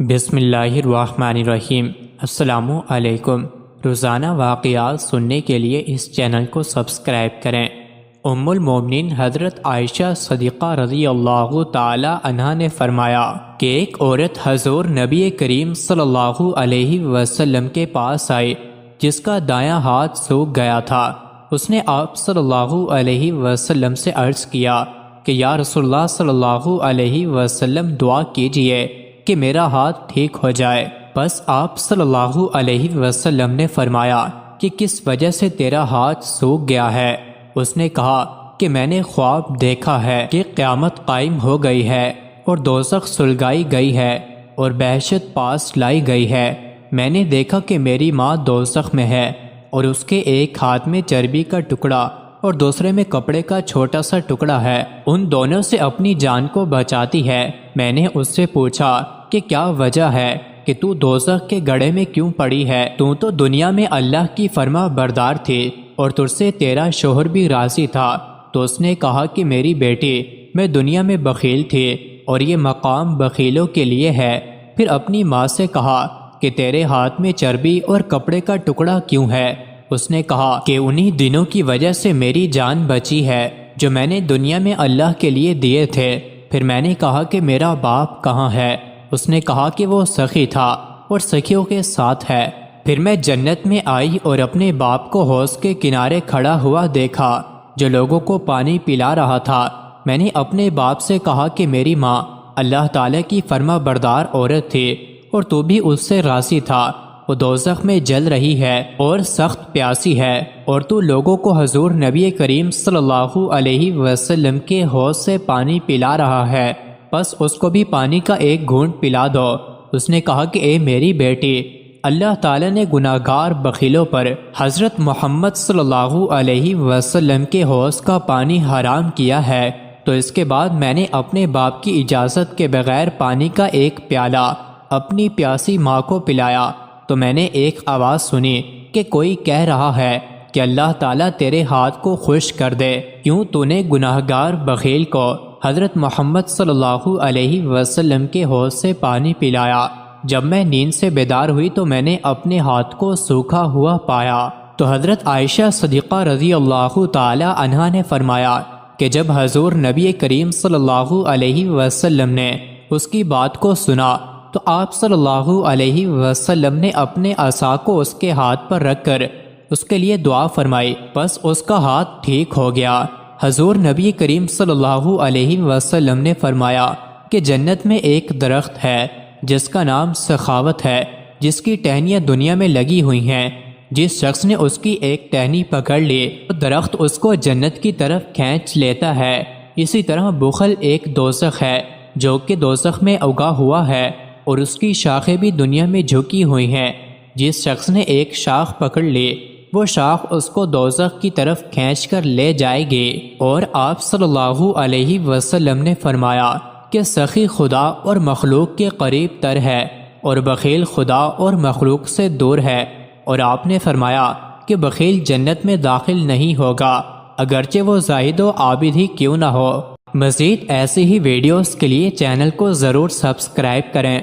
بسم اللہ الرحمن الرحیم۔ السلام علیکم۔ روزانہ واقعات سننے کے لیے اس چینل کو سبسکرائب کریں۔ ام المومنین حضرت عائشہ صدیقہ رضی اللہ تعالی عنہا نے فرمایا کہ ایک عورت حضور نبی کریم صلی اللہ علیہ وسلم کے پاس آئی جس کا دایاں ہاتھ سوکھ گیا تھا۔ اس نے آپ صلی اللہ علیہ وسلم سے عرض کیا کہ یا رسول اللہ صلی اللہ علیہ وسلم دعا کیجئے کہ میرا ہاتھ ٹھیک ہو جائے۔ بس آپ صلی اللہ علیہ وسلم نے فرمایا کہ کس وجہ سے تیرا ہاتھ سوکھ گیا ہے؟ اس نے کہا کہ میں نے خواب دیکھا ہے کہ قیامت قائم ہو گئی ہے اور دوزخ سلگائی گئی ہے اور بہشت پاس لائی گئی ہے۔ میں نے دیکھا کہ میری ماں دوزخ میں ہے اور اس کے ایک ہاتھ میں چربی کا ٹکڑا اور دوسرے میں کپڑے کا چھوٹا سا ٹکڑا ہے، ان دونوں سے اپنی جان کو بچاتی ہے۔ میں نے اس سے پوچھا کہ کیا وجہ ہے کہ تو دوزخ کے گڑھے میں کیوں پڑی ہے؟ تو دنیا میں اللہ کی فرما بردار تھی اور تجھ سے تیرا شوہر بھی راضی تھا۔ تو اس نے کہا کہ میری بیٹی، میں دنیا میں بخیل تھی اور یہ مقام بخیلوں کے لیے ہے۔ پھر اپنی ماں سے کہا کہ تیرے ہاتھ میں چربی اور کپڑے کا ٹکڑا کیوں ہے؟ اس نے کہا کہ انہی دنوں کی وجہ سے میری جان بچی ہے جو میں نے دنیا میں اللہ کے لیے دیے تھے۔ پھر میں نے کہا کہ میرا باپ کہاں ہے؟ اس نے کہا کہ وہ سخی تھا اور سخیوں کے ساتھ ہے۔ پھر میں جنت میں آئی اور اپنے باپ کو حوض کے کنارے کھڑا ہوا دیکھا جو لوگوں کو پانی پلا رہا تھا۔ میں نے اپنے باپ سے کہا کہ میری ماں اللہ تعالیٰ کی فرما بردار عورت تھی اور تو بھی اس سے راضی تھا، وہ دوزخ میں جل رہی ہے اور سخت پیاسی ہے اور تو لوگوں کو حضور نبی کریم صلی اللہ علیہ وسلم کے حوض سے پانی پلا رہا ہے، بس اس کو بھی پانی کا ایک گھونٹ پلا دو۔ اس نے کہا کہ اے میری بیٹی، اللہ تعالیٰ نے گناہگار بخیلوں پر حضرت محمد صلی اللہ علیہ وسلم کے حوض کا پانی حرام کیا ہے، تو اس کے بعد میں نے اپنے باپ کی اجازت کے بغیر پانی کا ایک پیالہ اپنی پیاسی ماں کو پلایا تو میں نے ایک آواز سنی کہ کوئی کہہ رہا ہے کہ اللہ تعالیٰ تیرے ہاتھ کو خشک کر دے، کیوں تو نے گناہگار بخیل کو حضرت محمد صلی اللہ علیہ وسلم کے حوض سے پانی پلایا۔ جب میں نیند سے بیدار ہوئی تو میں نے اپنے ہاتھ کو سوکھا ہوا پایا۔ تو حضرت عائشہ صدیقہ رضی اللہ تعالی عنہا نے فرمایا کہ جب حضور نبی کریم صلی اللہ علیہ وسلم نے اس کی بات کو سنا تو آپ صلی اللہ علیہ وسلم نے اپنے عصا کو اس کے ہاتھ پر رکھ کر اس کے لیے دعا فرمائی، بس اس کا ہاتھ ٹھیک ہو گیا۔ حضور نبی کریم صلی اللہ علیہ وسلم نے فرمایا کہ جنت میں ایک درخت ہے جس کا نام سخاوت ہے، جس کی ٹہنیاں دنیا میں لگی ہوئی ہیں۔ جس شخص نے اس کی ایک ٹہنی پکڑ لی تو درخت اس کو جنت کی طرف کھینچ لیتا ہے۔ اسی طرح بخل ایک دوزخ ہے جو کہ دوزخ میں اگا ہوا ہے اور اس کی شاخیں بھی دنیا میں جھکی ہوئی ہیں۔ جس شخص نے ایک شاخ پکڑ لی وہ شاخ اس کو دوزخ کی طرف کھینچ کر لے جائے گی۔ اور آپ صلی اللہ علیہ وسلم نے فرمایا کہ سخی خدا اور مخلوق کے قریب تر ہے اور بخیل خدا اور مخلوق سے دور ہے۔ اور آپ نے فرمایا کہ بخیل جنت میں داخل نہیں ہوگا اگرچہ وہ زاہد و عابد ہی کیوں نہ ہو۔ مزید ایسی ہی ویڈیوز کے لیے چینل کو ضرور سبسکرائب کریں۔